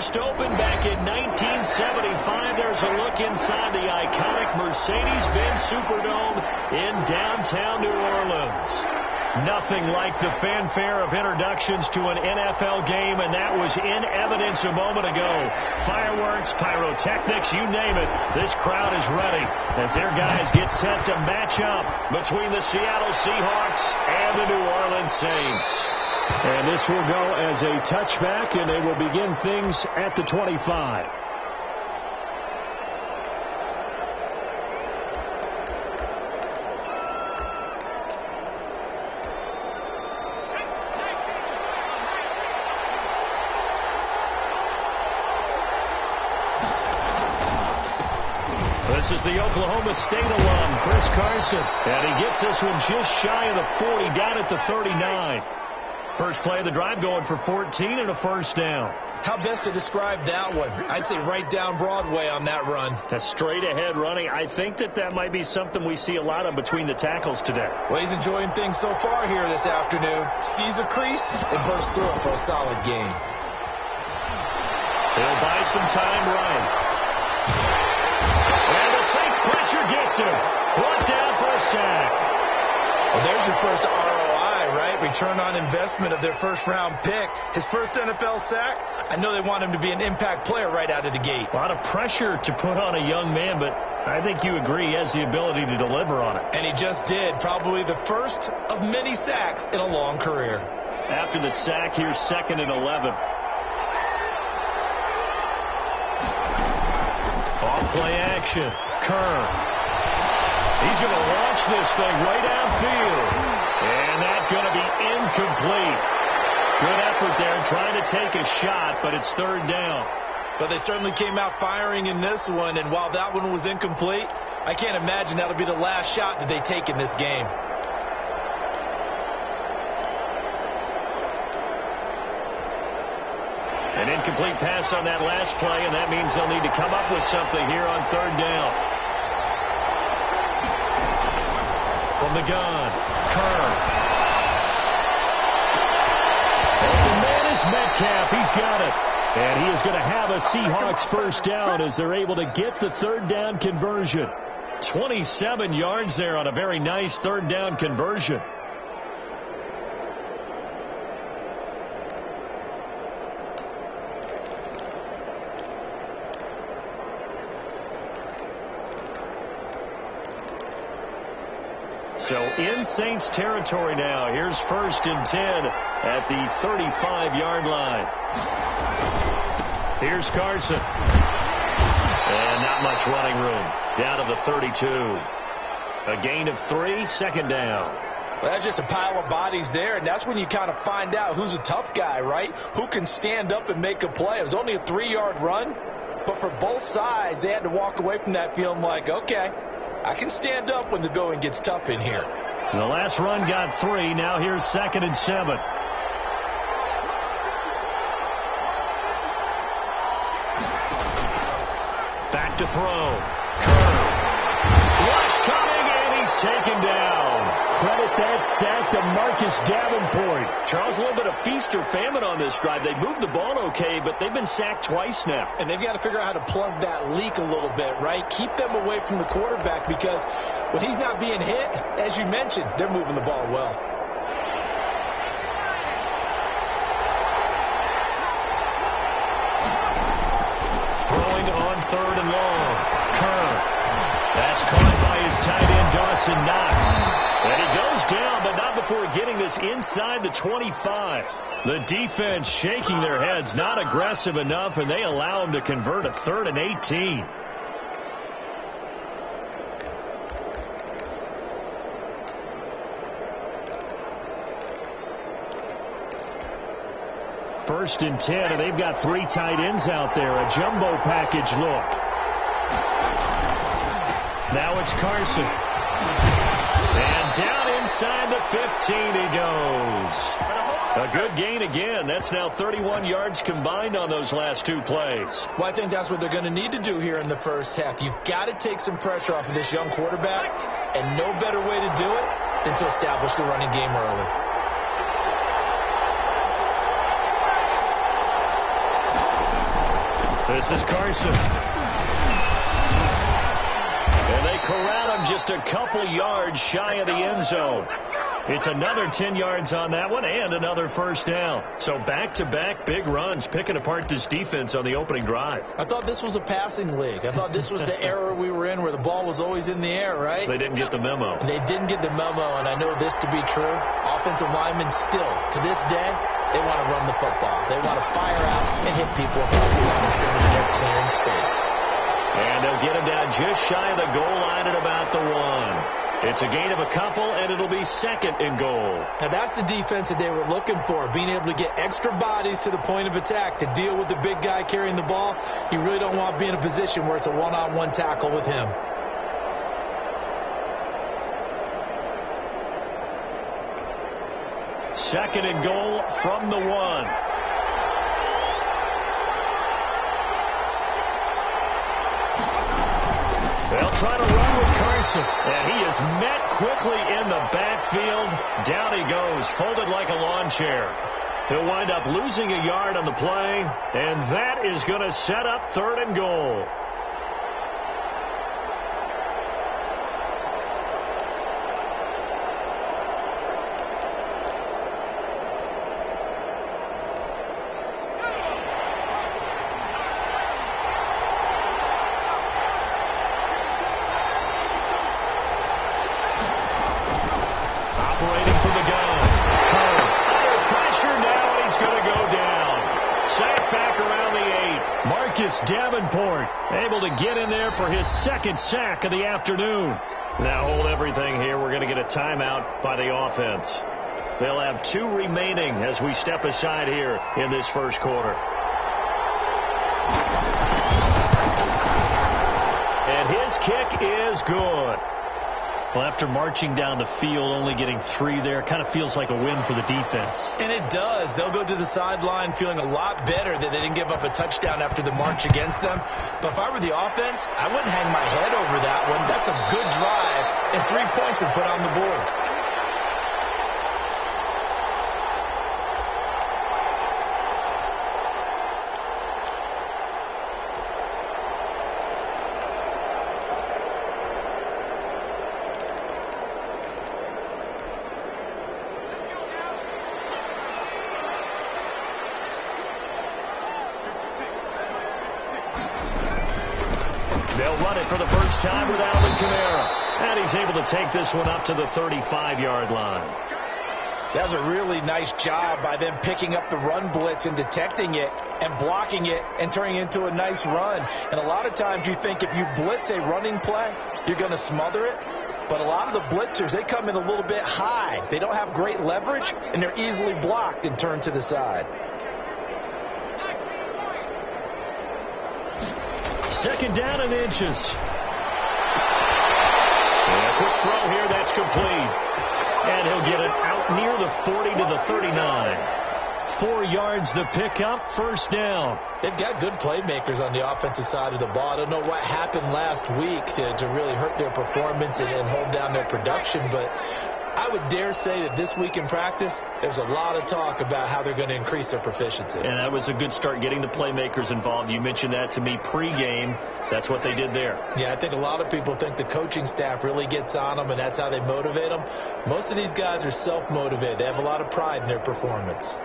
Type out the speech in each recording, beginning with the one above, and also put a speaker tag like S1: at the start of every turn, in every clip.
S1: first opened back in 1975. There's a look inside the iconic Mercedes-Benz Superdome in downtown New Orleans. Nothing like the fanfare of introductions to an NFL game, and that was in evidence a moment ago. Fireworks, pyrotechnics, you name it. This crowd is ready as their guys get set to match up between the Seattle Seahawks and the New Orleans Saints. And this will go as a touchback, and they will begin things at the 25. This is the Oklahoma State alum, Chris Carson. And he gets this one just shy of the 40, down at the 39. First play of the drive going for 14 and a first down.
S2: How best to describe that one? I'd say right down Broadway on that run.
S1: That's straight ahead running. I think that might be something we see a lot of between the tackles today.
S2: Well, he's enjoying things so far here this afternoon. Sees a crease and bursts through it for a solid gain.
S1: He'll buy some time right. And the Saints pressure gets him. Brought down for a sack.
S2: Well, there's your first ROI, right? Return on investment of their first-round pick. His first NFL sack, I know they want him to be an impact player right out of the gate.
S1: A lot of pressure to put on a young man, but I think you agree he has the ability to deliver on it.
S2: And he just did. Probably the first of many sacks in a long career.
S1: After the sack, here's 2nd and 11. Off-play action. Kerr. He's going to launch this thing right outfield. And that's going to be incomplete. Good effort there trying to take a shot, but it's 3rd down.
S2: But they certainly came out firing in this one, and while that one was incomplete, I can't imagine that'll be the last shot that they take in this game.
S1: An incomplete pass on that last play, and that means they'll need to come up with something here on 3rd down. From the gun, Kerr. Open man is Metcalf. He's got it. And he is going to have a Seahawks first down as they're able to get the 3rd down conversion. 27 yards there on a very nice 3rd down conversion. So in Saints territory now. Here's 1st and 10 at the 35-yard line. Here's Carson. And not much running room. Down to the 32. A gain of 3, 2nd down.
S2: Well, that's just a pile of bodies there, and that's when you kind of find out who's a tough guy, right? Who can stand up and make a play. It was only a 3-yard run, but for both sides, they had to walk away from that feeling like, okay, I can stand up when the going gets tough in here.
S1: The last run got 3. Now here's 2nd and 7. Back to throw. Kerr. Rush coming, and he's taken down. Credit that sack to Marcus Davenport. Charles, a little bit of feast or famine on this drive. They moved the ball okay, but they've been sacked twice now.
S2: And they've got to figure out how to plug that leak a little bit, right? Keep them away from the quarterback, because when he's not being hit, as you mentioned, they're moving the ball well.
S1: Throwing on 3rd and long. Kerr. That's caught by his tight end, Dawson Knox. And he goes down, but not before getting this inside the 25. The defense shaking their heads, not aggressive enough, and they allow him to convert a 3rd and 18. First and 10, and they've got 3 tight ends out there. A jumbo package look. Now it's Carson. And down inside the 15 he goes. A good gain again. That's now 31 yards combined on those last 2 plays.
S2: Well, I think that's what they're going to need to do here in the first half. You've got to take some pressure off of this young quarterback, and no better way to do it than to establish the running game early.
S1: This is Carson. And they corral him just a couple yards shy of the end zone. It's another 10 yards on that one and another first down. So back-to-back big runs, picking apart this defense on the opening drive.
S2: I thought this was a passing league. I thought this was the era we were in where the ball was always in the air, right?
S1: They didn't get the memo.
S2: They didn't get the memo, and I know this to be true. Offensive linemen still, to this day, they want to run the football. They want to fire out and hit people across the line of scrimmage, and they're clearing space.
S1: And they'll get him down just shy of the goal line at about the 1. It's a gain of a couple, and it'll be second and goal.
S2: Now, that's the defense that they were looking for, being able to get extra bodies to the point of attack to deal with the big guy carrying the ball. You really don't want to be in a position where it's a one-on-one tackle with him.
S1: Second and goal from the 1. They'll try to run with Carson. And he is met quickly in the backfield. Down he goes, folded like a lawn chair. He'll wind up losing a yard on the play, and that is going to set up third and goal. Operating from the gun. Curry under pressure now, and he's going to go down. Sacked back around the 8. Marcus Davenport able to get in there for his second sack of the afternoon. Now hold everything here. We're going to get a timeout by the offense. They'll have 2 remaining as we step aside here in this first quarter. And his kick is good. Well, after marching down the field, only getting 3 there, kind of feels like a win for the defense.
S2: And it does. They'll go to the sideline feeling a lot better that they didn't give up a touchdown after the march against them. But if I were the offense, I wouldn't hang my head over that one. That's a good drive, and 3 points were put on the board.
S1: They'll run it for the first time with Alvin Kamara. And he's able to take this one up to the 35-yard line.
S2: That was a really nice job by them picking up the run blitz and detecting it and blocking it and turning it into a nice run. And a lot of times you think if you blitz a running play, you're going to smother it. But a lot of the blitzers, they come in a little bit high. They don't have great leverage, and they're easily blocked and turned to the side.
S1: Second down and inches. And a quick throw here, that's complete. And he'll get it out near the 40 to the 39. 4 yards the pickup, first down.
S2: They've got good playmakers on the offensive side of the ball. I don't know what happened last week to really hurt their performance and hold down their production, but I would dare say that this week in practice, there's a lot of talk about how they're going to increase their proficiency.
S1: And that was a good start, getting the playmakers involved. You mentioned that to me pregame. That's what they did there.
S2: Yeah, I think a lot of people think the coaching staff really gets on them, and that's how they motivate them. Most of these guys are self-motivated. They have a lot of pride in their performance.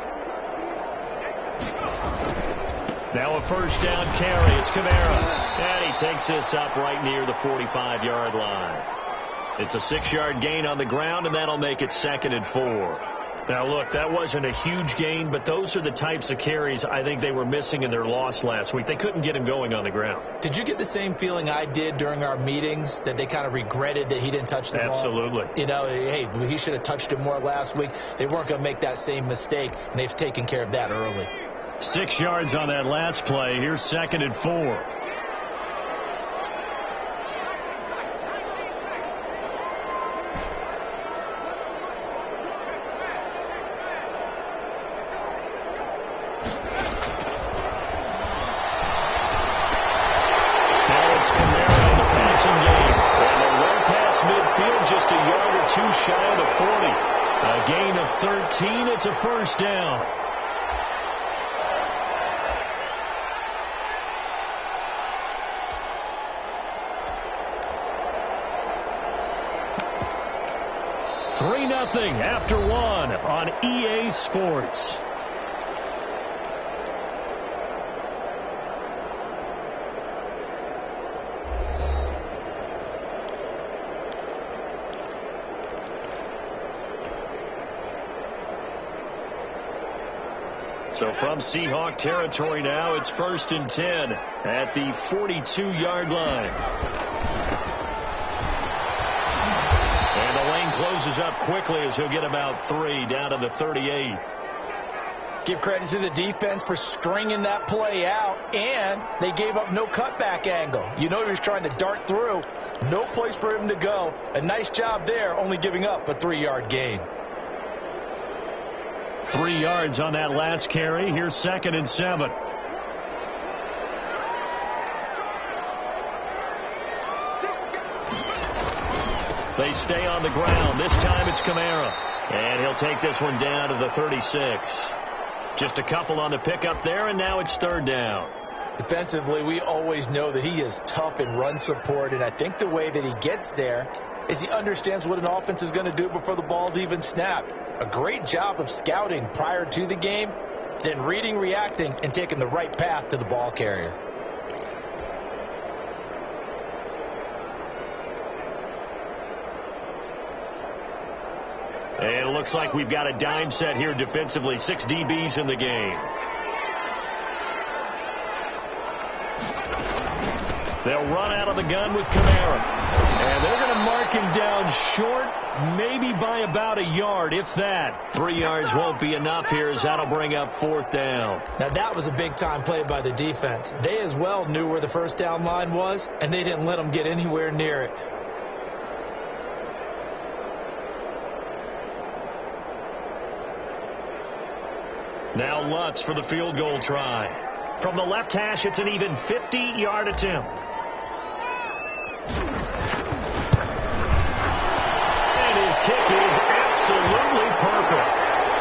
S1: Now a first down carry. It's Kamara. And he takes this up right near the 45-yard line. It's a 6-yard gain on the ground, and that'll make it 2nd and 4. Now, look, that wasn't a huge gain, but those are the types of carries I think they were missing in their loss last week. They couldn't get him going on the ground.
S2: Did you get the same feeling I did during our meetings, that they kind of regretted that he didn't touch the ball?
S1: Absolutely.
S2: You know, hey, he should have touched it more last week. They weren't going to make that same mistake, and they've taken care of that early.
S1: 6 yards on that last play. Here's 2nd and 4. Just a yard or 2 shy of the 40. A gain of 13. It's a first down. 3-0 after one on EA Sports. So from Seahawk territory now, it's 1st and 10 at the 42-yard line. And the lane closes up quickly as he'll get about 3 down to the 38.
S2: Give credit to the defense for stringing that play out, and they gave up no cutback angle. You know he was trying to dart through. No place for him to go. A nice job there, only giving up a 3-yard gain.
S1: 3 yards on that last carry. Here's 2nd and 7. They stay on the ground. This time it's Kamara. And he'll take this one down to the 36. Just a couple on the pickup there, and now it's 3rd down.
S2: Defensively, we always know that he is tough in run support, and I think the way that he gets there is he understands what an offense is going to do before the ball's even snapped. A great job of scouting prior to the game, then reading, reacting, and taking the right path to the ball carrier.
S1: And it looks like we've got a dime set here defensively. 6 DBs in the game. They'll run out of the gun with Kamara. And they're going to mark him down short, maybe by about a yard, if that. 3 yards won't be enough here as that'll bring up 4th down.
S2: Now, that was a big-time play by the defense. They as well knew where the 1st down line was, and they didn't let them get anywhere near it.
S1: Now Lutz for the field goal try. From the left hash, it's an even 50-yard attempt. And his kick is absolutely perfect.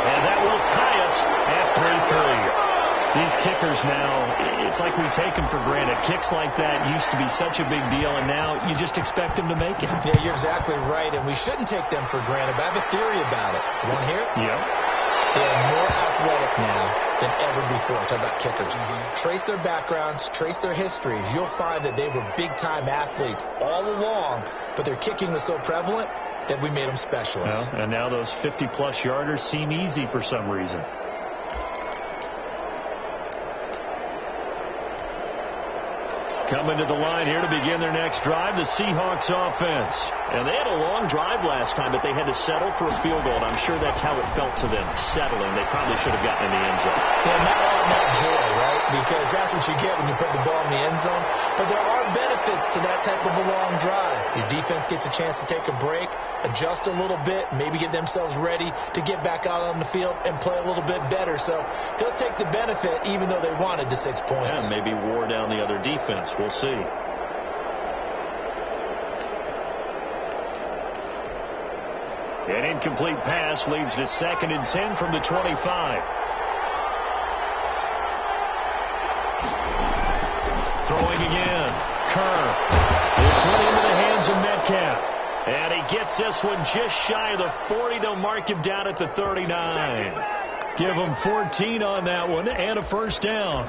S1: And that will tie us at 3-3. These kickers now, it's like we take them for granted. Kicks like that used to be such a big deal, and now you just expect them to make it.
S2: Yeah, you're exactly right, and we shouldn't take them for granted. But I have a theory about it. You want to hear it?
S1: Yeah.
S2: They are more athletic now than ever before. Talk about kickers. Trace their backgrounds, trace their histories. You'll find that they were big-time athletes all along, but their kicking was so prevalent that we made them specialists.
S1: Well, and now those 50-plus yarders seem easy for some reason. Coming to the line here to begin their next drive, the Seahawks offense. And they had a long drive last time, but they had to settle for a field goal. And I'm sure that's how it felt to them, settling. They probably should have gotten in the end zone.
S2: Yeah, not all that joy, right? Because that's what you get when you put the ball in the end zone. But there are benefits to that type of a long drive. Your defense gets a chance to take a break, adjust a little bit, maybe get themselves ready to get back out on the field and play a little bit better. So they'll take the benefit even though they wanted the 6 points.
S1: Yeah, maybe wore down the other defense. We'll see. An incomplete pass leads to 2nd and 10 from the 25. Throwing again. Kerr. This one into the hands of Metcalf. And he gets this one just shy of the 40. They'll mark him down at the 39. Give him 14 on that one and a 1st down.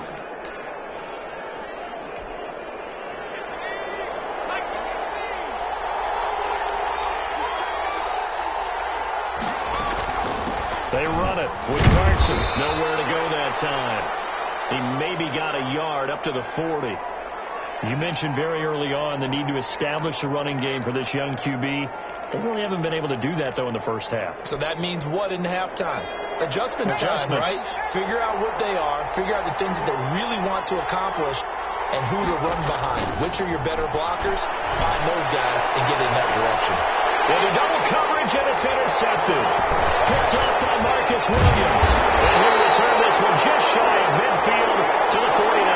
S1: They run it with Carson. Nowhere to go that time. He maybe got a yard up to the 40. You mentioned very early on the need to establish a running game for this young QB. They really haven't been able to do that, though, in the first half.
S2: So that means what in halftime? Adjustments time, right? Figure out what they are. Figure out the things that they really want to accomplish and who to run behind. Which are your better blockers? Find those guys and get in that direction.
S1: Well, the double coverage, and it's intercepted. Picked up by Marcus Williams. And he'll return this one just shy of midfield to the 49.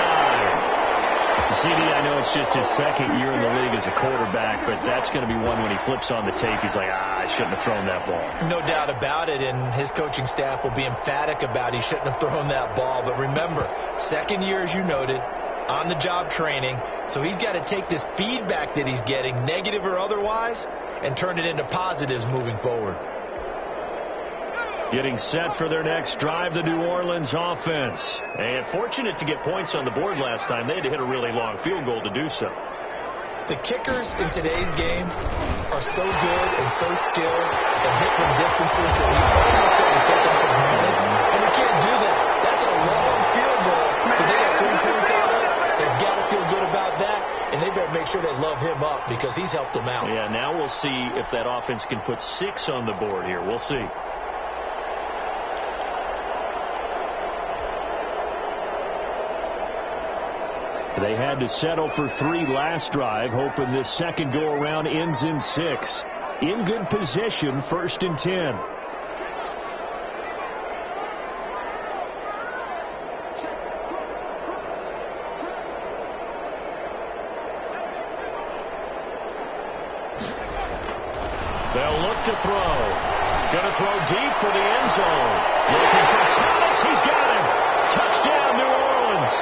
S1: CD, I know it's just his 2nd year in the league as a quarterback, but that's going to be one when he flips on the tape. He's like, I shouldn't have thrown that ball.
S2: No doubt about it, and his coaching staff will be emphatic about he shouldn't have thrown that ball. But remember, 2nd year, as you noted, on-the-job training, so he's got to take this feedback that he's getting, negative or otherwise, and turn it into positives moving forward.
S1: Getting set for their next drive, the New Orleans offense.
S3: And fortunate to get points on the board last time. They had to hit a really long field goal to do so.
S2: The kickers in today's game are so good and so skilled and hit from distances that we almost have to take them for granted. And we can't do that. That's a long field goal that they got 3 points out of. They've got to feel good about that, and they better make sure they love him up because he's helped them out.
S3: Yeah, now we'll see if that offense can put 6 on the board here. We'll see.
S1: They had to settle for 3 last drive, hoping this second go-around ends in 6. In good position, 1st and 10. They'll look to throw. Going to throw deep for the end zone. Looking for Thomas. He's got him. Touchdown, New Orleans.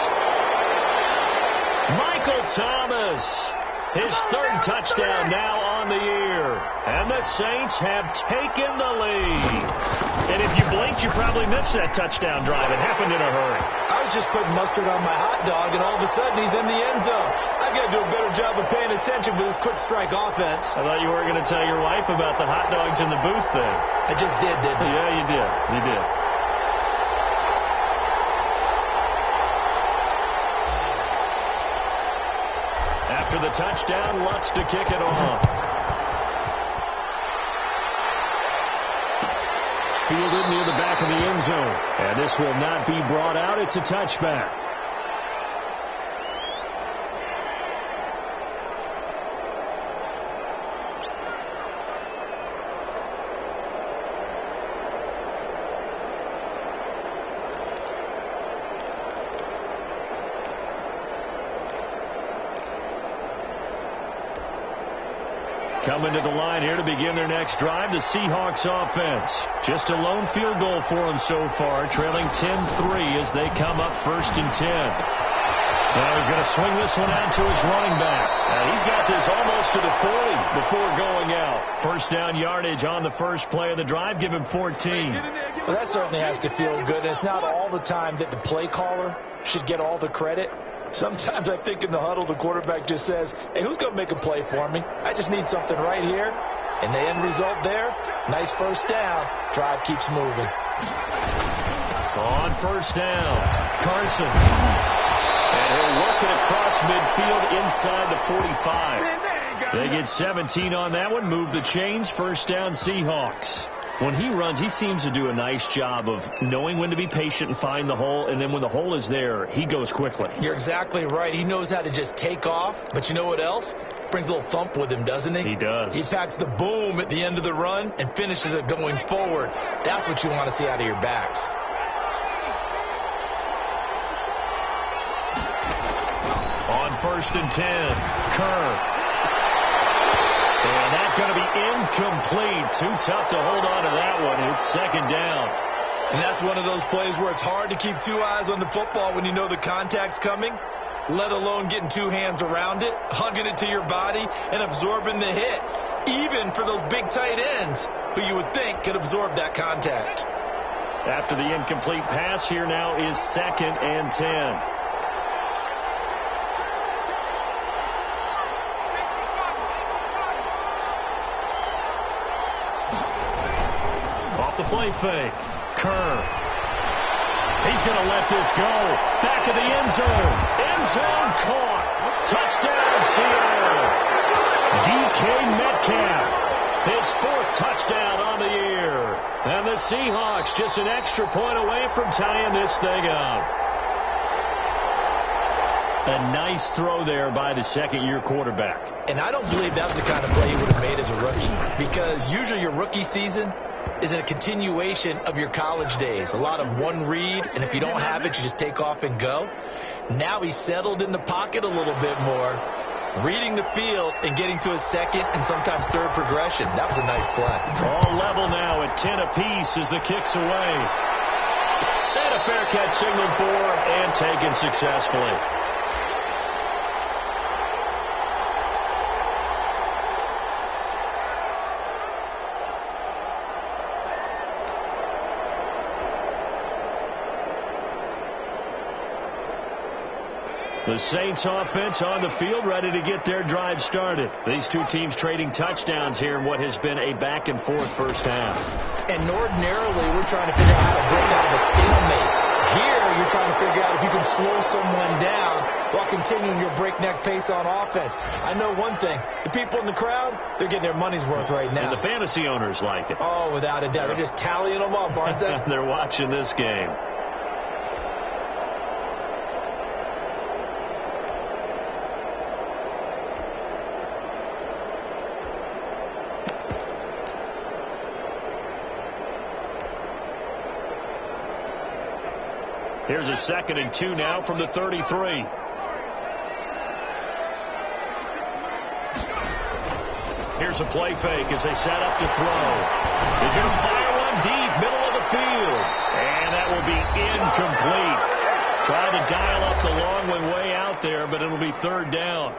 S1: Michael Thomas, his 3rd touchdown now on the year. And the Saints have taken the lead.
S3: And if you blinked, you probably missed that touchdown drive. It happened in a hurry.
S2: I was just putting mustard on my hot dog, and all of a sudden he's in the end zone. I've got to do a better job of paying attention for this quick strike offense.
S3: I thought you were going to tell your wife about the hot dogs in the booth then.
S2: I just did, didn't I?
S3: Yeah, you did. You did.
S1: After the touchdown, Lutz to kick it off. Fielded near the back of the end zone. And this will not be brought out. It's a touchback. Coming to the line here to begin their next drive, the Seahawks offense. Just a lone field goal for them so far, trailing 10-3 as they come up 1st and 10. Now he's going to swing this one out to his running back. Now he's got this almost to the 40 before going out. First down yardage on the first play of the drive. Give him 14.
S2: Well, that certainly has to feel good. And it's not all the time that the play caller should get all the credit. Sometimes I think in the huddle, the quarterback just says, hey, who's going to make a play for me? I just need something right here. And the end result there, nice first down. Drive keeps moving.
S1: On first down, Carson. And he'll work it across midfield inside the 45. They get 17 on that one. Move the chains. First down, Seahawks. When he runs, he seems to do a nice job of knowing when to be patient and find the hole, and then when the hole is there, he goes quickly.
S2: You're exactly right. He knows how to just take off, but you know what else? Brings a little thump with him, doesn't he?
S1: He does.
S2: He packs the boom at the end of the run and finishes it going forward. That's what you want to see out of your backs.
S1: On 1st and 10, Kerr. And that's going to be incomplete. Too tough to hold on to that one. It's 2nd down.
S2: And that's one of those plays where it's hard to keep 2 eyes on the football when you know the contact's coming, let alone getting 2 hands around it, hugging it to your body, and absorbing the hit, even for those big tight ends who you would think could absorb that contact.
S1: After the incomplete pass, here now is 2nd and 10. The play fake. Kerr. He's going to let this go. Back of the end zone. End zone caught. Touchdown, Seattle. DK Metcalf. His 4th touchdown on the year. And the Seahawks just an extra point away from tying this thing up. A nice throw there by the 2nd-year quarterback.
S2: And I don't believe that was the kind of play he would have made as a rookie, because usually your rookie season is a continuation of your college days. A lot of one read, and if you don't have it, you just take off and go. Now he's settled in the pocket a little bit more, reading the field and getting to his 2nd and sometimes 3rd progression. That was a nice play.
S1: All level now at 10 apiece as the kick's away. And a fair catch signaled for and taken successfully. The Saints offense on the field, ready to get their drive started. These two teams trading touchdowns here in what has been a back-and-forth first half.
S2: And ordinarily, we're trying to figure out how to break out of a stalemate. Here, you're trying to figure out if you can slow someone down while continuing your breakneck pace on offense. I know one thing. The people in the crowd, they're getting their money's worth right now.
S1: And the fantasy owners like it.
S2: Oh, without a doubt. They're just tallying them up, aren't they?
S1: They're watching this game. Here's a 2nd and 2 now from the 33. Here's a play fake as they set up to throw. He's going to fire one deep, middle of the field. And that will be incomplete. Tried to dial up the long one way out there, but it'll be 3rd down.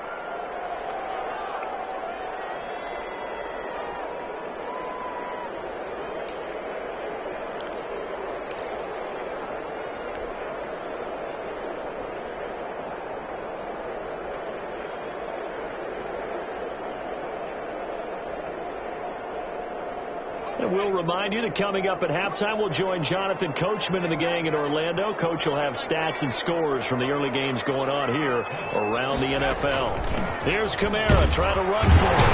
S1: And we'll remind you that coming up at halftime, we'll join Jonathan Coachman and the gang in Orlando. Coach will have stats and scores from the early games going on here around the NFL. Here's Kamara trying to run for it.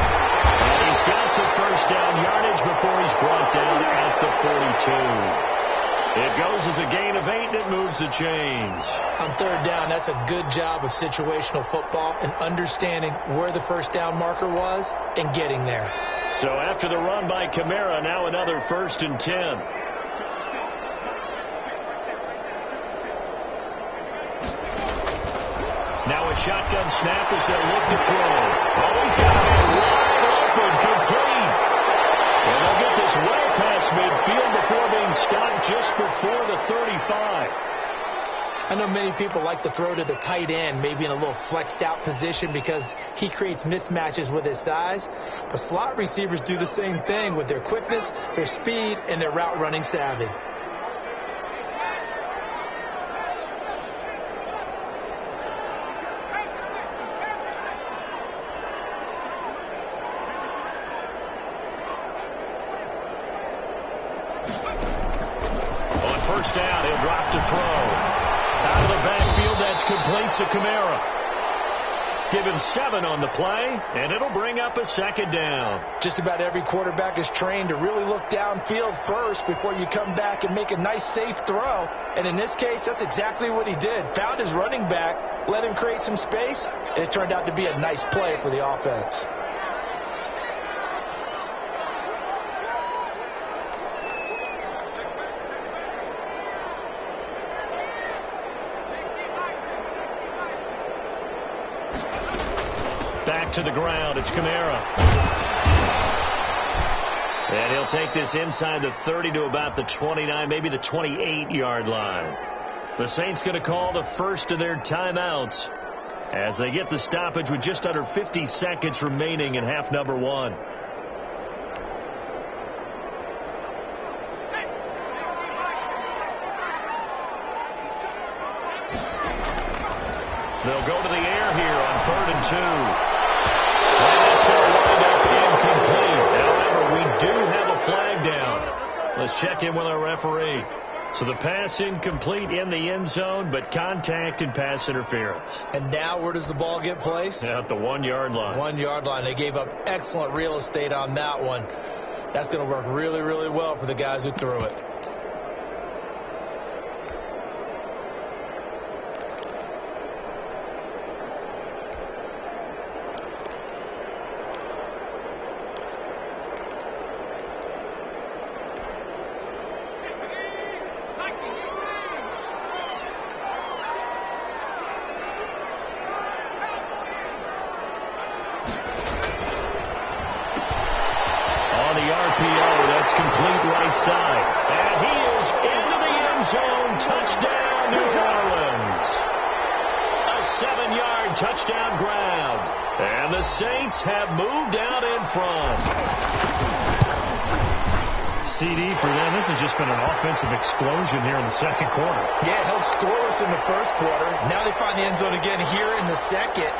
S1: And he's got the first down yardage before he's brought down at the 42. It goes as a gain of 8, and it moves the chains.
S2: On 3rd down, that's a good job of situational football and understanding where the first down marker was and getting there.
S1: So after the run by Kamara, now another 1st and 10. Now a shotgun snap as they look to throw. Oh, he's got it wide open, complete. And they'll get this way past midfield before being stopped just before the 35.
S2: I know many people like to throw to the tight end, maybe in a little flexed out position because he creates mismatches with his size. But slot receivers do the same thing with their quickness, their speed, and their route running savvy.
S1: On 1st down, he'll drop to throw. Out of the backfield, that's complete to Kamara. Give him 7 on the play, and it'll bring up a 2nd down.
S2: Just about every quarterback is trained to really look downfield first before you come back and make a nice, safe throw. And in this case, that's exactly what he did. Found his running back, let him create some space, and it turned out to be a nice play for the offense.
S1: Back to the ground. It's Kamara. And he'll take this inside the 30 to about the 29, maybe the 28-yard line. The Saints going to call the first of their timeouts as they get the stoppage with just under 50 seconds remaining in half number 1. They'll go to the air here on 3rd and 2. And it's going to wind up incomplete. However, we do have a flag down. Let's check in with our referee. So the pass incomplete in the end zone, but contact and pass interference.
S2: And now where does the ball get placed?
S1: At the 1-yard line.
S2: 1-yard line. They gave up excellent real estate on that one. That's going to work really, really well for the guys who threw it.
S1: Complete right side. And he is into the end zone. Touchdown, New Orleans. A 7-yard touchdown grab. And the Saints have moved out in front. CD for them. This has just been an offensive explosion here in the second quarter.
S2: Yeah, held scoreless in the first quarter. Now they find the end zone again here in the second.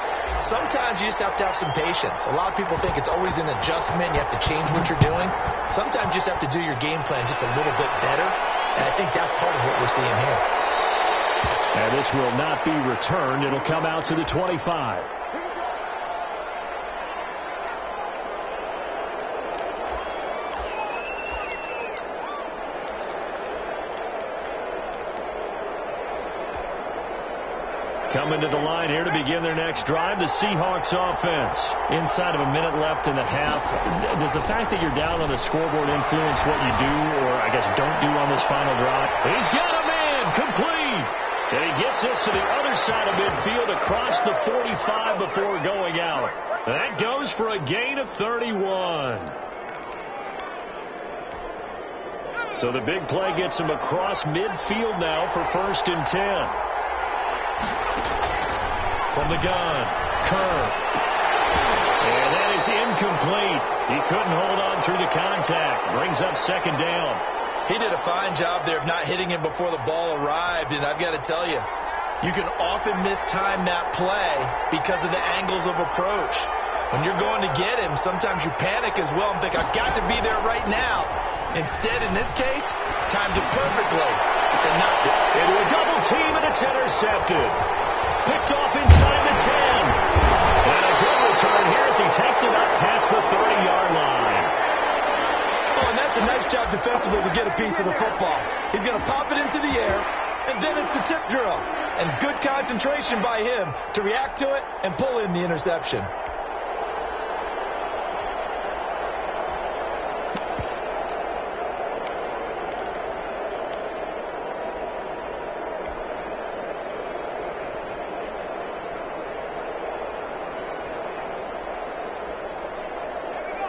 S2: Sometimes you just have to have some patience. A lot of people think it's always an adjustment. You have to change what you're doing. Sometimes you just have to do your game plan just a little bit better. And I think that's part of what we're seeing here.
S1: And this will not be returned. It'll come out to the 25. Coming to the line here to begin their next drive, the Seahawks offense. Inside of a minute left in the half. Does the fact that you're down on the scoreboard influence what you do, or I guess don't do on this final drive? He's got a man complete. And he gets this to the other side of midfield across the 45 before going out. That goes for a gain of 31. So the big play gets him across midfield now for 1st and 10. From the gun, Kerr. And that is incomplete. He couldn't hold on through the contact. Brings up 2nd down.
S2: He did a fine job there of not hitting him before the ball arrived. And I've got to tell you, you can often mistime that play because of the angles of approach. When you're going to get him, sometimes you panic as well and think, I've got to be there right now. Instead, in this case, timed it perfectly and knocked it.
S1: Into a double team, and it's intercepted. Picked off inside the 10. And a good return here as he takes it up past the 30-yard line.
S2: Oh, and that's a nice job defensively to get a piece of the football. He's going to pop it into the air, and then it's the tip drill. And good concentration by him to react to it and pull in the interception.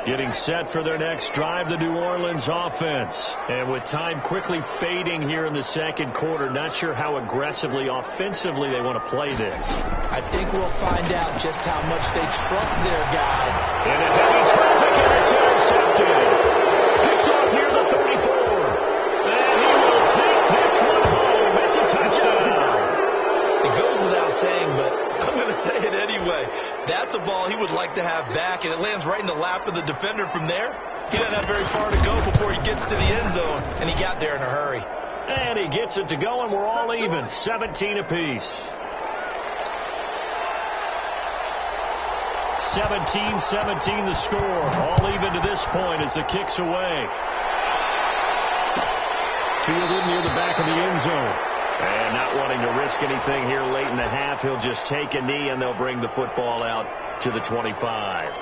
S1: Getting set for their next drive, the New Orleans offense. And with time quickly fading here in the second quarter, not sure how aggressively, offensively they want to play this.
S2: I think we'll find out just how much they trust their guys.
S1: And a heavy traffic, and it's intercepted. Picked off near the 34. And he will take this one home. It's a touchdown.
S2: It goes without saying, but I'm going to say it anyway. That's a ball he would like to have back, and it lands right in the lap of the defender from there. He doesn't have very far to go before he gets to the end zone, and he got there in a hurry.
S1: And he gets it to go, and we're all even, 17 apiece. 17-17 the score. All even to this point as the kick's away. Fielded near the back of the end zone. And not wanting to risk anything here late in the half, he'll just take a knee, and they'll bring the football out to the 25.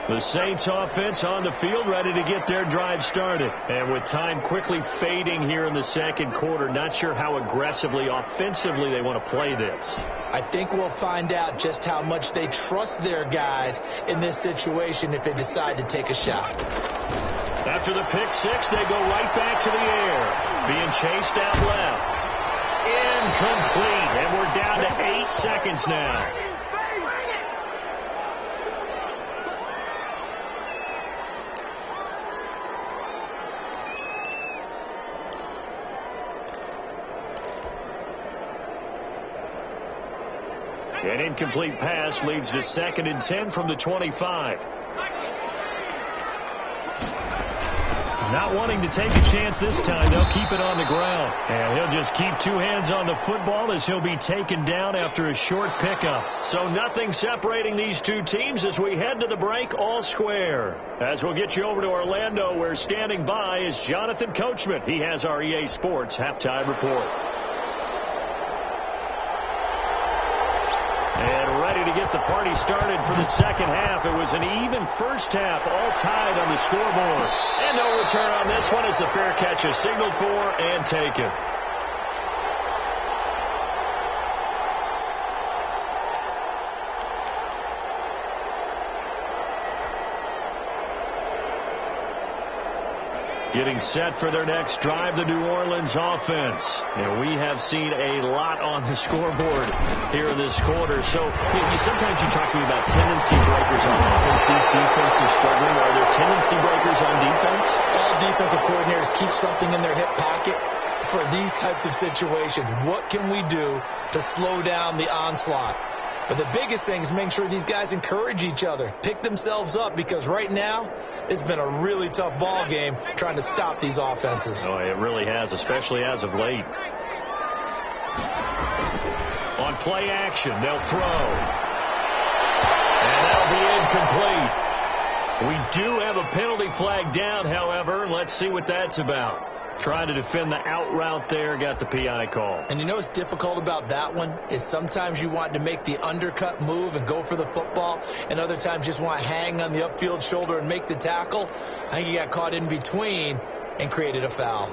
S1: The Saints offense on the field, ready to get their drive started. And with time quickly fading here in the second quarter, not sure how aggressively, offensively they want to play this.
S2: I think we'll find out just how much they trust their guys in this situation if they decide to take a shot.
S1: After the pick six, they go right back to the air. Being chased out left. Incomplete. And we're down to 8 seconds now. An incomplete pass leads to 2nd and 10 from the 25. Not wanting to take a chance this time, they'll keep it on the ground. And he'll just keep 2 hands on the football as he'll be taken down after a short pickup. So nothing separating these two teams as we head to the break, all square. As we'll get you over to Orlando, where standing by is Jonathan Coachman. He has our EA Sports halftime report. And ready to get the party started for the second half. It was an even first half, all tied on the scoreboard. And no return on this one as the fair catch is signaled for and taken. Getting set for their next drive, the New Orleans offense. And we have seen a lot on the scoreboard here in this quarter. So sometimes you talk to me about tendency breakers on offense. These defenses struggling. Are there tendency breakers on defense?
S2: All defensive coordinators keep something in their hip pocket for these types of situations. What can we do to slow down the onslaught? But the biggest thing is make sure these guys encourage each other, pick themselves up, because right now it's been a really tough ball game trying to stop these offenses.
S1: Oh, it really has, especially as of late. On play action, they'll throw. And that'll be incomplete. We do have a penalty flag down, however. Let's see what that's about. Trying to defend the out route there, got the PI call.
S2: And you know what's difficult about that one is sometimes you want to make the undercut move and go for the football, and other times just want to hang on the upfield shoulder and make the tackle. I think he got caught in between and created a foul.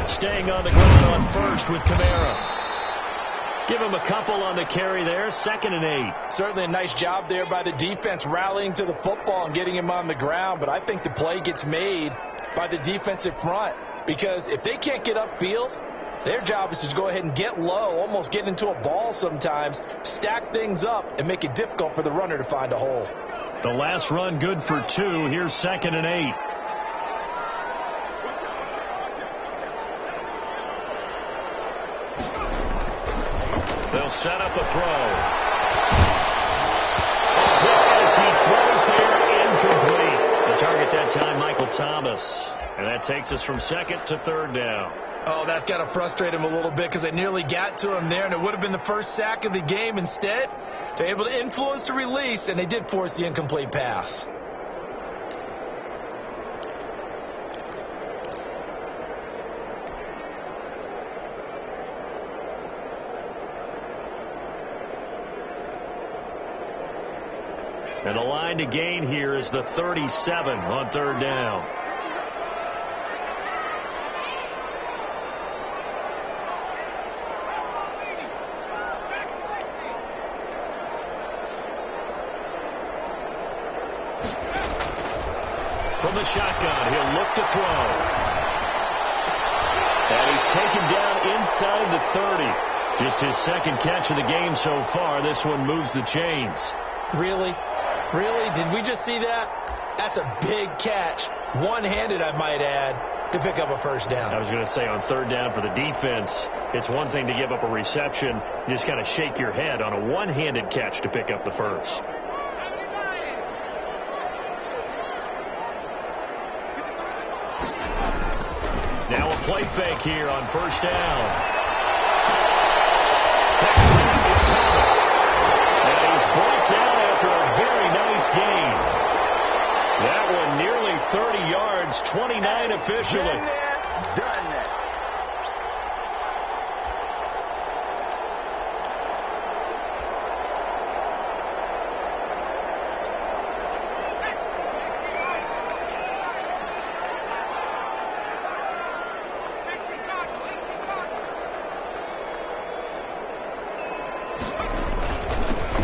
S1: Staying on the ground on first with Kamara. Give him a couple on the carry there. 2nd and 8.
S2: Certainly a nice job there by the defense rallying to the football and getting him on the ground. But I think the play gets made by the defensive front, because if they can't get upfield, their job is to go ahead and get low, almost get into a ball sometimes, stack things up, and make it difficult for the runner to find a hole.
S1: The last run good for 2. Here's 2nd and 8. They'll set up a throw. As he throws there, incomplete. The target that time, Michael Thomas. And that takes us from 2nd to 3rd down.
S2: Oh, that's got to frustrate him a little bit, because they nearly got to him there, and it would have been the first sack of the game. Instead, they're able to influence the release, and they did force the incomplete pass.
S1: And the line to gain here is the 37 on 3rd down. From the shotgun, he'll look to throw. And he's taken down inside the 30. Just his 2nd catch of the game so far. This one moves the chains.
S2: Really? Really? Did we just see that? That's a big catch. One-handed, I might add, to pick up a first down.
S1: I was going to say, on 3rd down for the defense, it's one thing to give up a reception. You just got to shake your head on a one-handed catch to pick up the first. Now a play fake here on 1st down. It's Thomas. And he's brought down after a very nice gain. That one nearly 30 yards, 29 officially.
S4: Done that.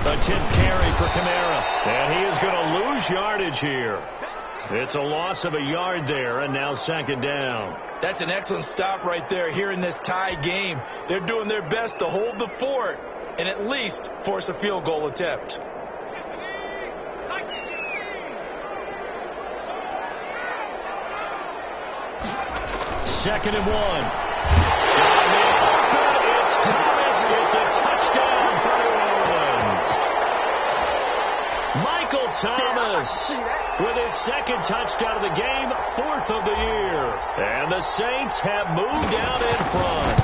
S1: A 10th carry for Kamara. And he is going to lose yardage here. It's a loss of a yard there, and now 2nd down.
S2: That's an excellent stop right there here in this tie game. They're doing their best to hold the fort and at least force a field goal attempt.
S1: 2nd and 1. It's Thomas. It's a touchdown for New Orleans. Michael Thomas with his 2nd touchdown of the game, 4th of the year. And the Saints have moved out in front.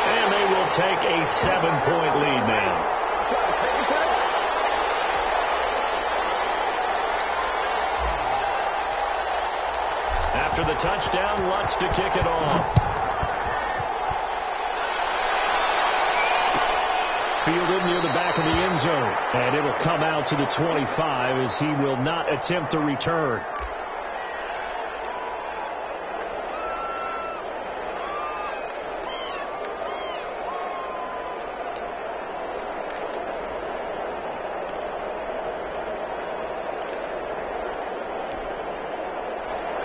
S1: And they will take a 7-point lead now. After the touchdown, Lutz to kick it off. Fielded near the back of the end zone. And it'll come out to the 25 as he will not attempt a return.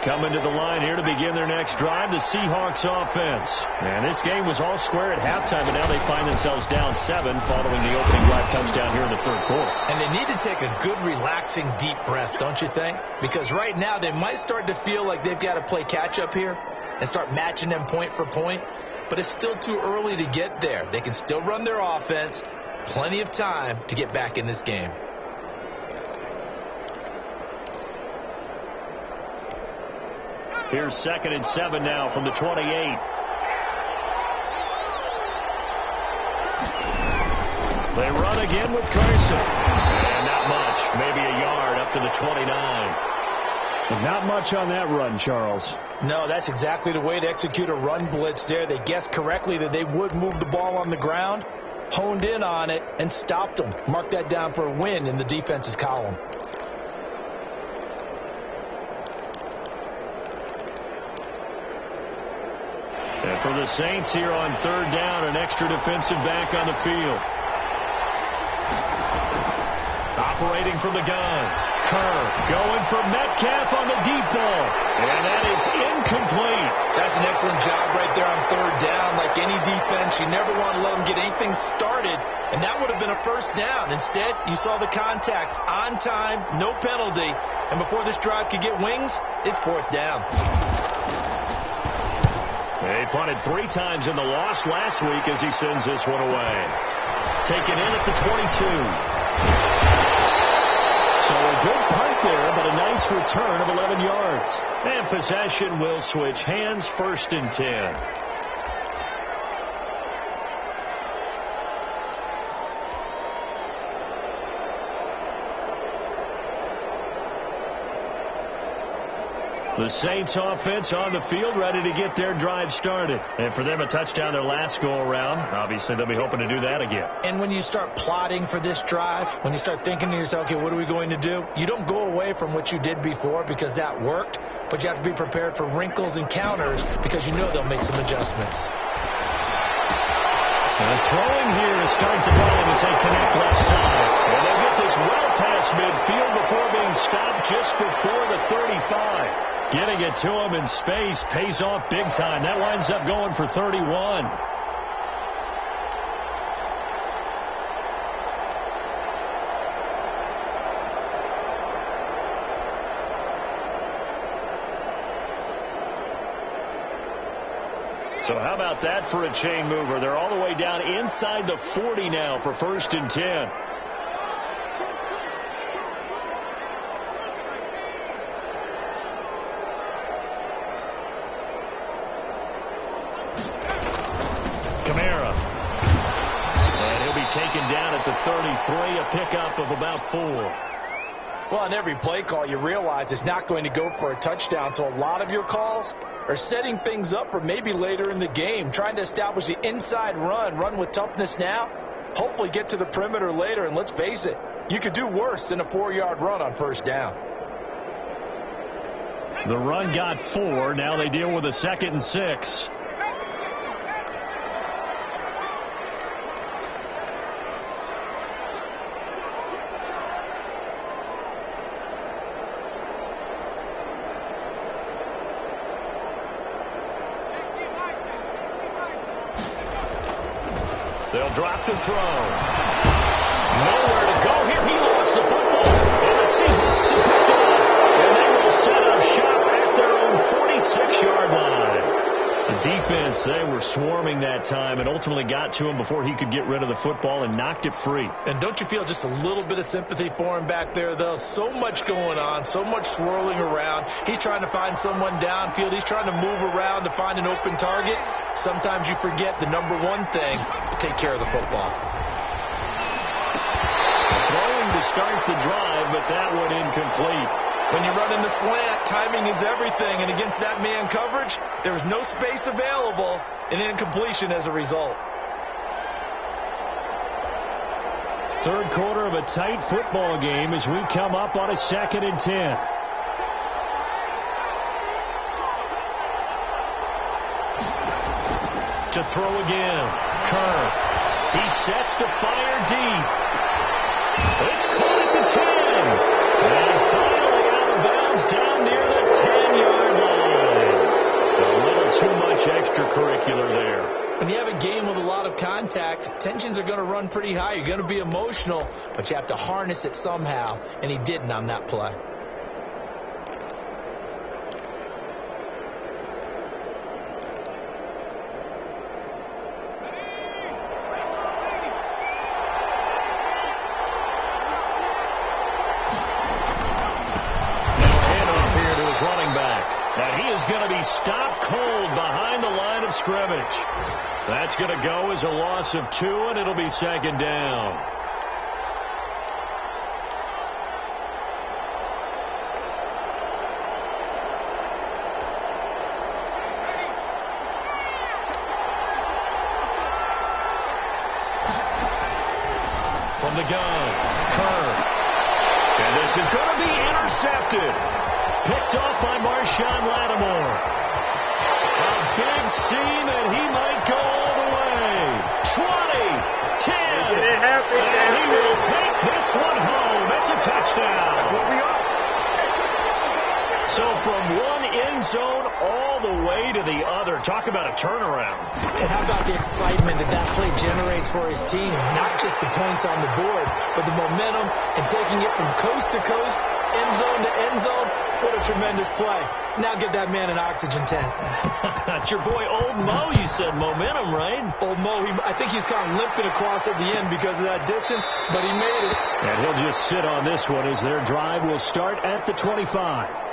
S1: Coming to the line here to begin their next drive, the Seahawks offense. And this game was all square at halftime, and now they find themselves down 7 following the opening drive touchdown here in the third quarter.
S2: And they need to take a good, relaxing, deep breath, don't you think? Because right now they might start to feel like they've got to play catch-up here and start matching them point for point. But it's still too early to get there. They can still run their offense. Plenty of time to get back in this game.
S1: Here's 2nd and 7 now from the 28. They run again with Carson. And not much. Maybe a yard up to the 29.
S3: Not much on that run, Charles.
S2: No, that's exactly the way to execute a run blitz there. They guessed correctly that they would move the ball on the ground, honed in on it, and stopped them. Mark that down for a win in the defense's column.
S1: And for the Saints here on 3rd down, an extra defensive back on the field. Operating from the gun. Kerr going for Metcalf on the deep ball. And that is incomplete.
S2: That's an excellent job right there on 3rd down. Like any defense, you never want to let them get anything started. And that would have been a 1st down. Instead, you saw the contact on time, no penalty. And before this drive could get wings, it's 4th down.
S1: They punted 3 times in the loss last week as he sends this one away. Taken in at the 22. So a good punt there, but a nice return of 11 yards. And possession will switch hands, 1st and 10. The Saints offense on the field, ready to get their drive started. And for them, a touchdown their last go-around. Obviously, they'll be hoping to do that again.
S2: And when you start plotting for this drive, when you start thinking to yourself, okay, what are we going to do? You don't go away from what you did before because that worked, but you have to be prepared for wrinkles and counters because you know they'll make some adjustments.
S1: And throwing here to start the drive as they connect left side. And they'll get this well past midfield before being stopped just before the 35. Getting it to him in space pays off big time. That winds up going for 31. So how about that for a chain mover? They're all the way down inside the 40 now for 1st and 10. Taken down at the 33, a pickup of about 4.
S2: Well, on every play call, you realize it's not going to go for a touchdown, so a lot of your calls are setting things up for maybe later in the game, trying to establish the inside run with toughness now, hopefully get to the perimeter later, and let's face it, you could do worse than a 4-yard run on 1st down.
S1: The run got 4, now they deal with a 2nd and 6. They'll drop the throw. Nowhere to go here. He lost the football. And the Seahawks have picked it up. And they will set up shop at their own 46-yard line. The defense, they were swarming that time and ultimately got to him before he could get rid of the football and knocked it free.
S2: And don't you feel just a little bit of sympathy for him back there, though? So much going on, so much swirling around. He's trying to find someone downfield. He's trying to move around to find an open target. Sometimes you forget the number one thing, take care of the football.
S1: Throwing to start the drive, but that one incomplete.
S2: When you run in the slant, timing is everything, and against that man coverage, there was no space available, and incompletion as a result.
S1: Third quarter of a tight football game as we come up on a 2nd and 10. To throw again. Kerr. He sets to fire deep. It's caught at the 10. And finally out of bounds down near the 10-yard line. A little too much extracurricular there.
S2: When you have a game with a lot of contact, tensions are going to run pretty high. You're going to be emotional, but you have to harness it somehow, and he didn't on that play.
S1: Going to be stopped cold behind the line of scrimmage. That's going to go as a loss of 2, and it'll be 2nd down. From the gun, Kerr. And this is going to be intercepted. Picked off by Marshawn Lattimore. A big seam, and he might go all the way. 20, 10, and he will take this one home. That's a touchdown. So from one end zone all the way to the other. Talk about a turnaround.
S2: And how about the excitement that play generates for his team? Not just the points on the board, but the momentum and taking it from coast to coast, end zone to end zone. What a tremendous play. Now get that man an oxygen tent.
S1: That's your boy Old Mo. You said momentum, right?
S2: Old Mo, I think he's kind of limping across at the end because of that distance, but he made it.
S1: And he'll just sit on this one as their drive will start at the 25.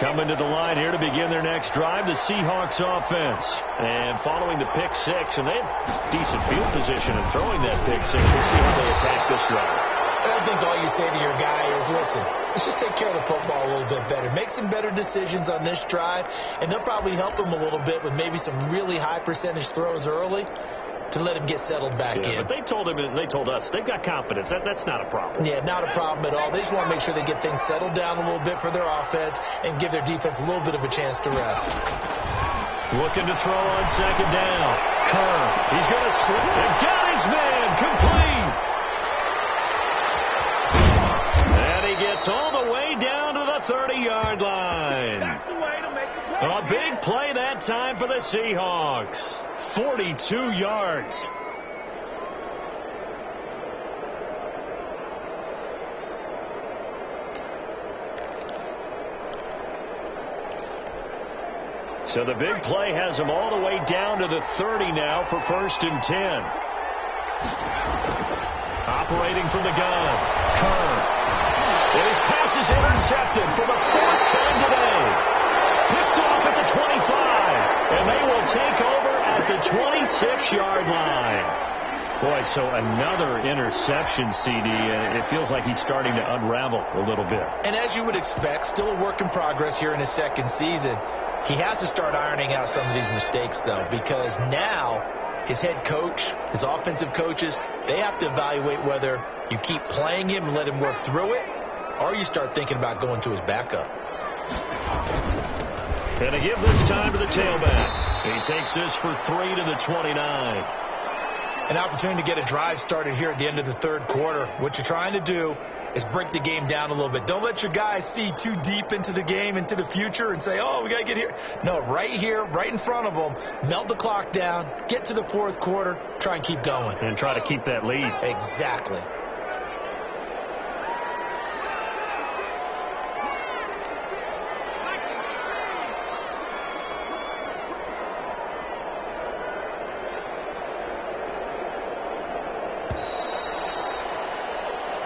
S1: Coming to the line here to begin their next drive, the Seahawks offense. And following the pick 6, and they have decent field position in throwing that pick 6. We'll see how they attack this drive.
S2: I think all you say to your guy is, listen, let's just take care of the football a little bit better. Make some better decisions on this drive, and they'll probably help him a little bit with maybe some really high percentage throws early to let him get settled back in.
S1: But they told him, and they told us, they've got confidence. That's not a problem.
S2: Yeah, not a problem at all. They just want to make sure they get things settled down a little bit for their offense and give their defense a little bit of a chance to rest.
S1: Looking to throw on 2nd down. Kerr, he's going to slip and got his man complete. And he gets all the way down to the 30-yard line.
S4: That's the way to make the play.
S1: A big play that time for the Seahawks. 42 yards. So the big play has them all the way down to the 30 now for 1st and 10. Operating from the gun. Kerr. His pass is intercepted for the 4th time today. Picked off at the 25. And they will take over at the 26-yard line. Boy, so another interception, CD, and it feels like he's starting to unravel a little bit.
S2: And as you would expect, still a work in progress here in his 2nd season. He has to start ironing out some of these mistakes, though, because now his head coach, his offensive coaches, they have to evaluate whether you keep playing him and let him work through it, or you start thinking about going to his backup.
S1: And to give this time to the tailback. He takes this for 3 to the 29.
S2: An opportunity to get a drive started here at the end of the 3rd quarter. What you're trying to do is break the game down a little bit. Don't let your guys see too deep into the game, into the future, and say, oh, we got to get here. No, right here, right in front of them, melt the clock down, get to the 4th quarter, try and keep going.
S1: And try to keep that lead.
S2: Exactly.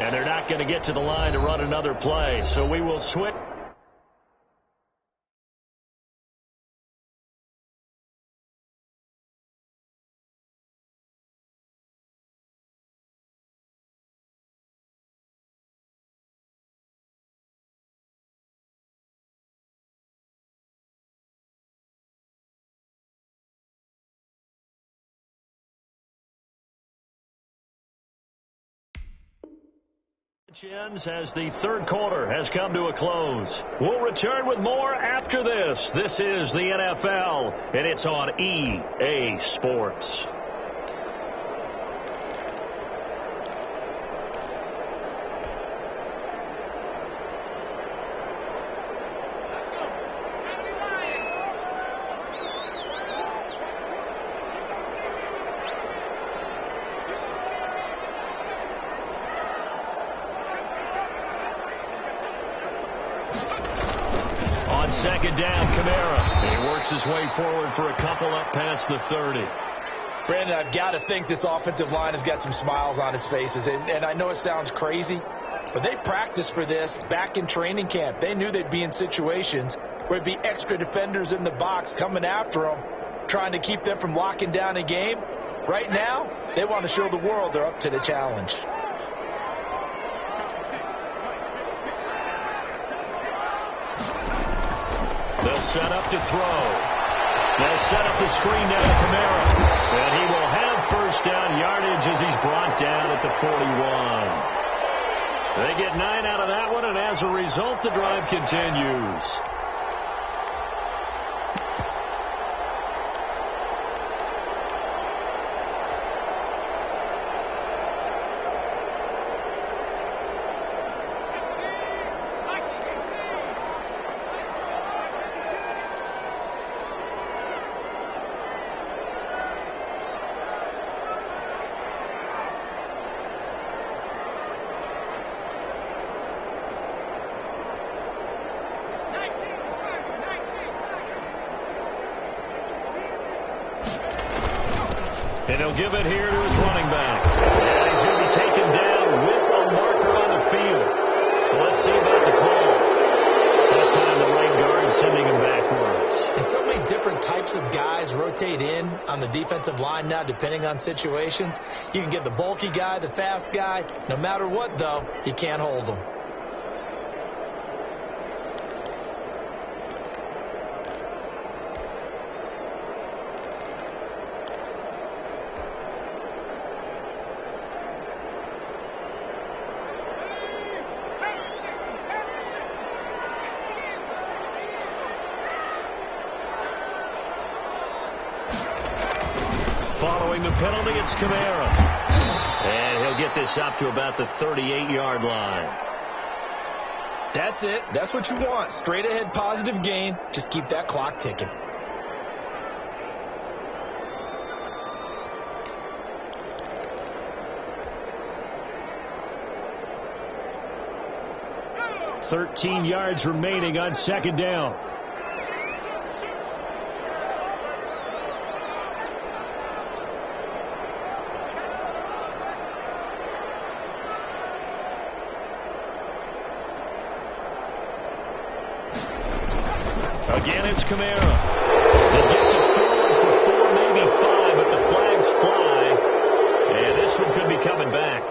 S1: And they're not going to get to the line to run another play. So we will switch. As the third quarter has come to a close. We'll return with more after this. This is the NFL, and it's on EA Sports. Second down, Kamara. He works his way forward for a couple up past the 30.
S2: Brandon, I've got to think this offensive line has got some smiles on its faces. And I know it sounds crazy, but they practiced for this back in training camp. They knew they'd be in situations where there'd be extra defenders in the box coming after them, trying to keep them from locking down a game. Right now, they want to show the world they're up to the challenge.
S1: They'll set up to throw. They'll set up the screen down to Kamara. And he will have first down yardage as he's brought down at the 41. They get 9 out of that one, and as a result, the drive continues. And he'll give it here to his running back. And he's going to be taken down with a marker on the field. So let's see about the call. That time the right guard sending him backwards.
S2: And so many different types of guys rotate in on the defensive line now, depending on situations. You can get the bulky guy, the fast guy. No matter what, though, you can't hold them.
S1: Following the penalty, it's Kamara. And he'll get this up to about the 38-yard line.
S2: That's it. That's what you want. Straight ahead positive gain. Just keep that clock ticking.
S1: $13 yards remaining on second down. Again, it's Kamara. He gets it forward for 4, maybe 5, but the flags fly. And this one could be coming back.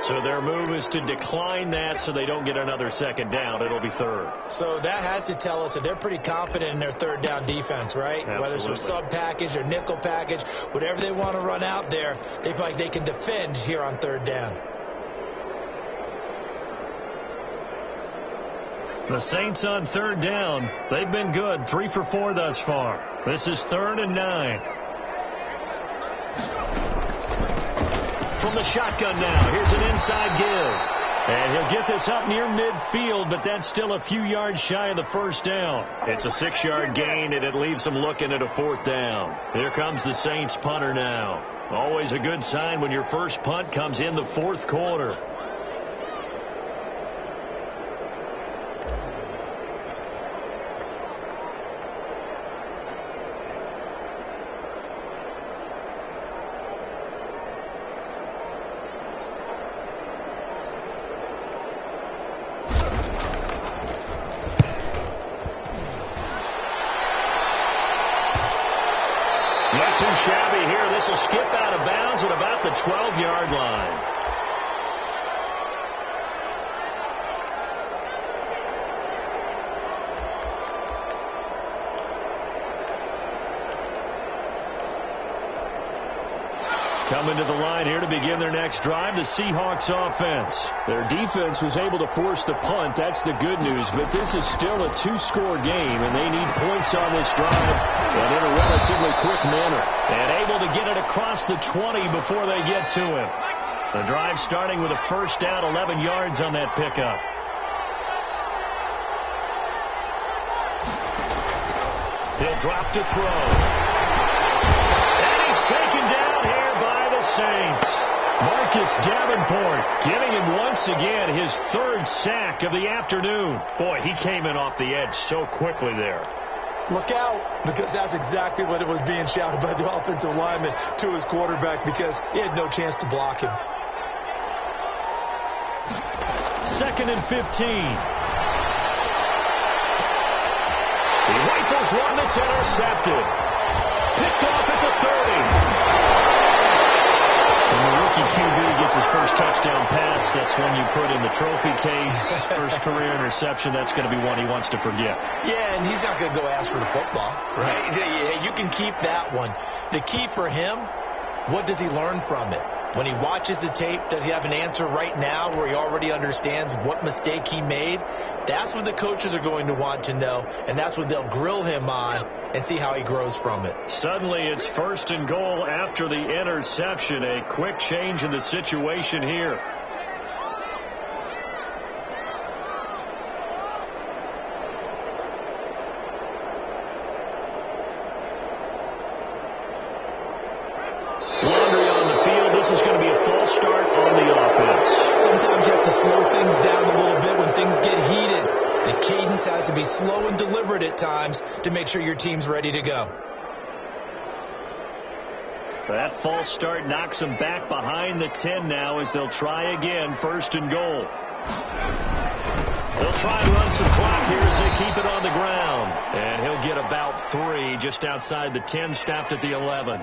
S1: So their move is to decline that so they don't get another second down. It'll be third.
S2: So that has to tell us that they're pretty confident in their third down defense, right?
S1: Absolutely.
S2: Whether it's a sub package or nickel package, whatever they want to run out there, they feel like they can defend here on third down.
S1: The Saints on third down, they've been good, 3 for 4 thus far. This is 3rd and 9. From the shotgun now, here's an inside give. And he'll get this up near midfield, but that's still a few yards shy of the first down. It's a 6-yard gain, and it leaves them looking at a 4th down. Here comes the Saints punter now. Always a good sign when your first punt comes in the 4th quarter. Not too shabby here. This will skip out of bounds at about the 12-yard line. Coming to the line here to begin their next drive, the Seahawks offense. Their defense was able to force the punt. That's the good news. But this is still a two-score game, and they need points on this drive and in a relatively quick manner. And able to get it across the 20 before they get to him. The drive starting with a first down, 11 yards on that pickup. He'll drop to throw. And he's taken down here by the Saints. Marcus Davenport giving him once again his third sack of the afternoon. Boy, he came in off the edge so quickly there.
S2: Look out, because that's exactly what it was being shouted by the offensive lineman to his quarterback, because he had no chance to block him.
S1: 2nd and 15. He rifles one that's intercepted. Picked off at the 30. When the rookie QB gets his first touchdown pass, that's when you put in the trophy case. First career interception, that's going to be one he wants to forget.
S2: Yeah, and he's not going to go ask for the football, right? Yeah, you can keep that one. The key for him, what does he learn from it? When he watches the tape, does he have an answer right now where he already understands what mistake he made? That's what the coaches are going to want to know, and that's what they'll grill him on and see how he grows from it.
S1: Suddenly it's 1st and goal after the interception. A quick change in the situation here. This is going to be a false start on the offense.
S2: Sometimes you have to slow things down a little bit when things get heated. The cadence has to be slow and deliberate at times to make sure your team's ready to go.
S1: That false start knocks them back behind the 10 now as they'll try again. 1st and goal. They'll try and run some clock here as they keep it on the ground. And he'll get about 3 just outside the 10, stopped at the 11.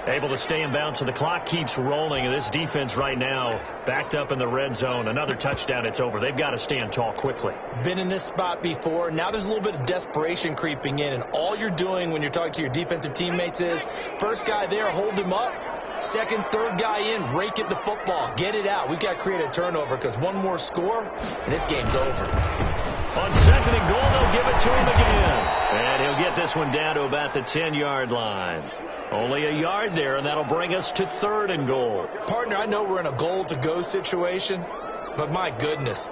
S1: Able to stay in bounds, so the clock keeps rolling. And this defense right now backed up in the red zone. Another touchdown, it's over. They've got to stand tall quickly.
S2: Been in this spot before. Now there's a little bit of desperation creeping in. And all you're doing when you're talking to your defensive teammates is, first guy there, hold him up. Second, third guy in, rake at the football. Get it out. We've got to create a turnover because one more score, and this game's over.
S1: On 2nd and goal, they'll give it to him again. And he'll get this one down to about the 10-yard line. Only a yard there, and that'll bring us to 3rd and goal.
S2: Partner, I know we're in a goal-to-go situation, but my goodness,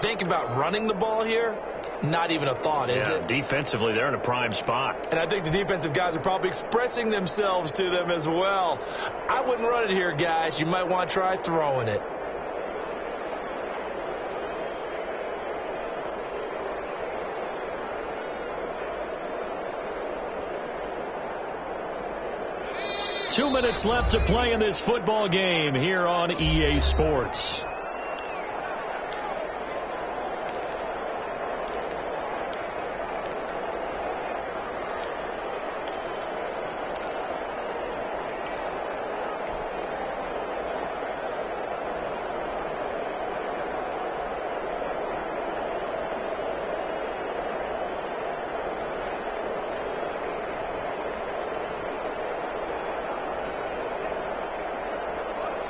S2: think about running the ball here. Not even a thought, is it?
S1: Defensively, they're in a prime spot.
S2: And I think the defensive guys are probably expressing themselves to them as well. I wouldn't run it here, guys. You might want to try throwing it.
S1: Two minutes left to play in this football game here on EA Sports.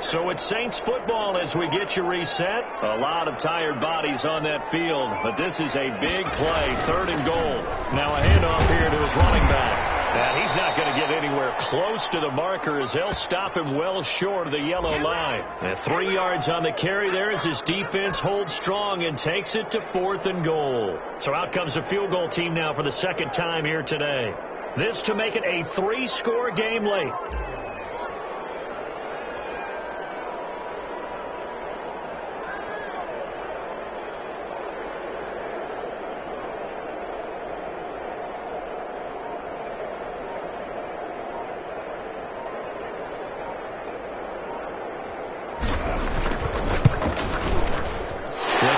S1: So it's Saints football as we get you reset. A lot of tired bodies on that field, but this is a big play, 3rd and goal. Now a handoff here to his running back. And he's not going to get anywhere close to the marker as they'll stop him well short of the yellow line. And 3 yards on the carry there as his defense holds strong and takes it to 4th and goal. So out comes the field goal team now for the 2nd time here today. This to make it a 3-score game late.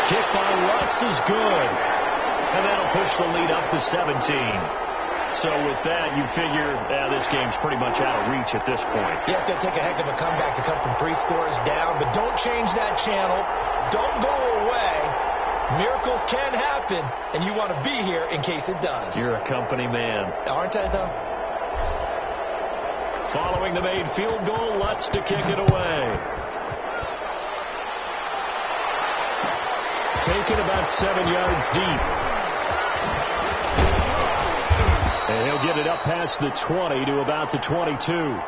S1: Kick by Lutz is good. And that'll push the lead up to 17. So with that, you figure this game's pretty much out of reach at this point.
S2: Yeah, it's going to take a heck of a comeback to come from 3 scores down, but don't change that channel. Don't go away. Miracles can happen, and you want to be here in case it does.
S1: You're a company man.
S2: Aren't I, though?
S1: Following the made field goal, Lutz to kick it away. Taken about 7 yards deep. And he'll get it up past the 20 to about the 22.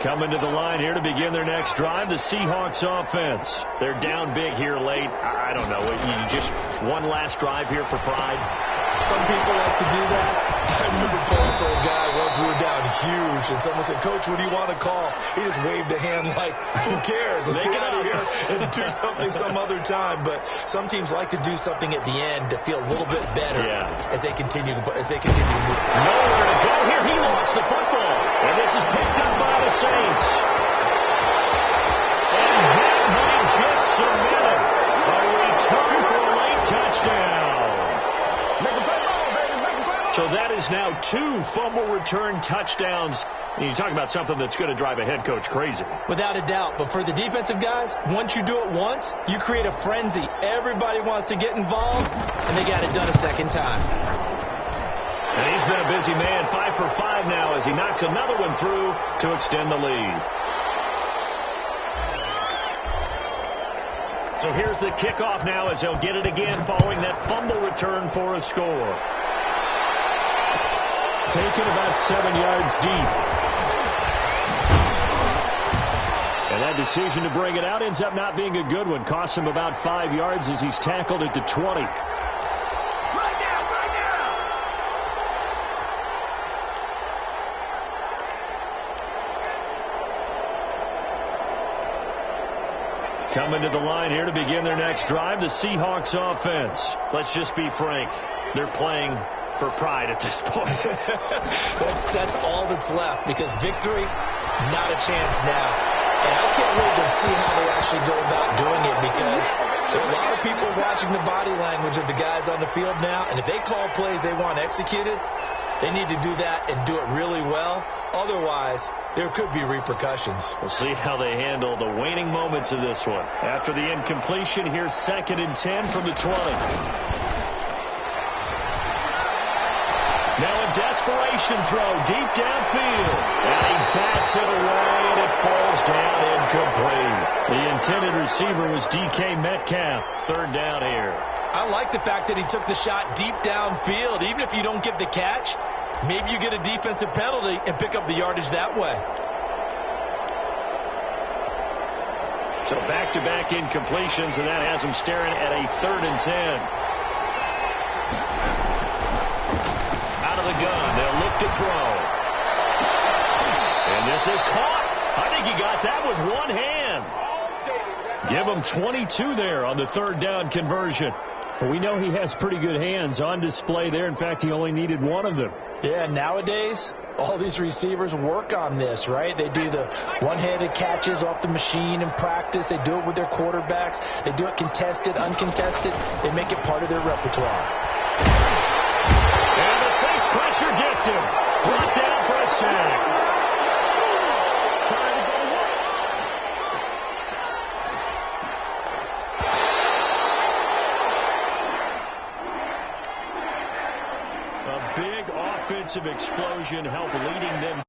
S1: Coming to the line here to begin their next drive, the Seahawks offense. They're down big here late. I don't know. You just one last drive here for pride.
S2: Some people like to do that. I remember playing for a guy once. We were down huge, and someone said, "Coach, what do you want to call?" He just waved a hand like, "Who cares? Let's get out of here and do something some other time." But some teams like to do something at the end to feel a little bit better as they continue to move.
S1: Nowhere to go here. He lost the football, and this is picked up by the Saints. And that might just cement it. A return for a late touchdown. So that is now 2 fumble return touchdowns. And you talk about something that's going to drive a head coach crazy.
S2: Without a doubt. But for the defensive guys, once you do it once, you create a frenzy. Everybody wants to get involved, and they got it done a second time.
S1: And he's been a busy man, 5 for 5 now as he knocks another one through to extend the lead. So here's the kickoff now as they'll get it again following that fumble return for a score. Taken about 7 yards deep. And that decision to bring it out ends up not being a good one. Costs him about 5 yards as he's tackled at the 20. Coming to the line here to begin their next drive, the Seahawks offense. Let's just be frank. They're playing for pride at this point.
S2: that's all that's left, because victory, not a chance now. And I can't wait to see how they actually go about doing it, because there are a lot of people watching the body language of the guys on the field now, and if they call plays they want executed, they need to do that and do it really well. Otherwise, there could be repercussions.
S1: We'll see how they handle the waning moments of this one. After the incompletion, here's 2nd and 10 from the 20. Now a desperation throw deep downfield. And he bats it away, and it falls down incomplete. The intended receiver was DK Metcalf. 3rd down here.
S2: I like the fact that he took the shot deep downfield. Even if you don't get the catch, maybe you get a defensive penalty and pick up the yardage that way.
S1: So back-to-back incompletions, and that has him staring at a 3rd and 10. Out of the gun, they'll look to throw. And this is caught. I think he got that with one hand. Give him 22 there on the 3rd down conversion. Well, we know he has pretty good hands on display there. In fact, he only needed one of them.
S2: Yeah, nowadays, all these receivers work on this, right? They do the one-handed catches off the machine in practice. They do it with their quarterbacks. They do it contested, uncontested. They make it part of their repertoire.
S1: And the Saints pressure gets him. Brought down for a sack. A big offensive explosion helped leading them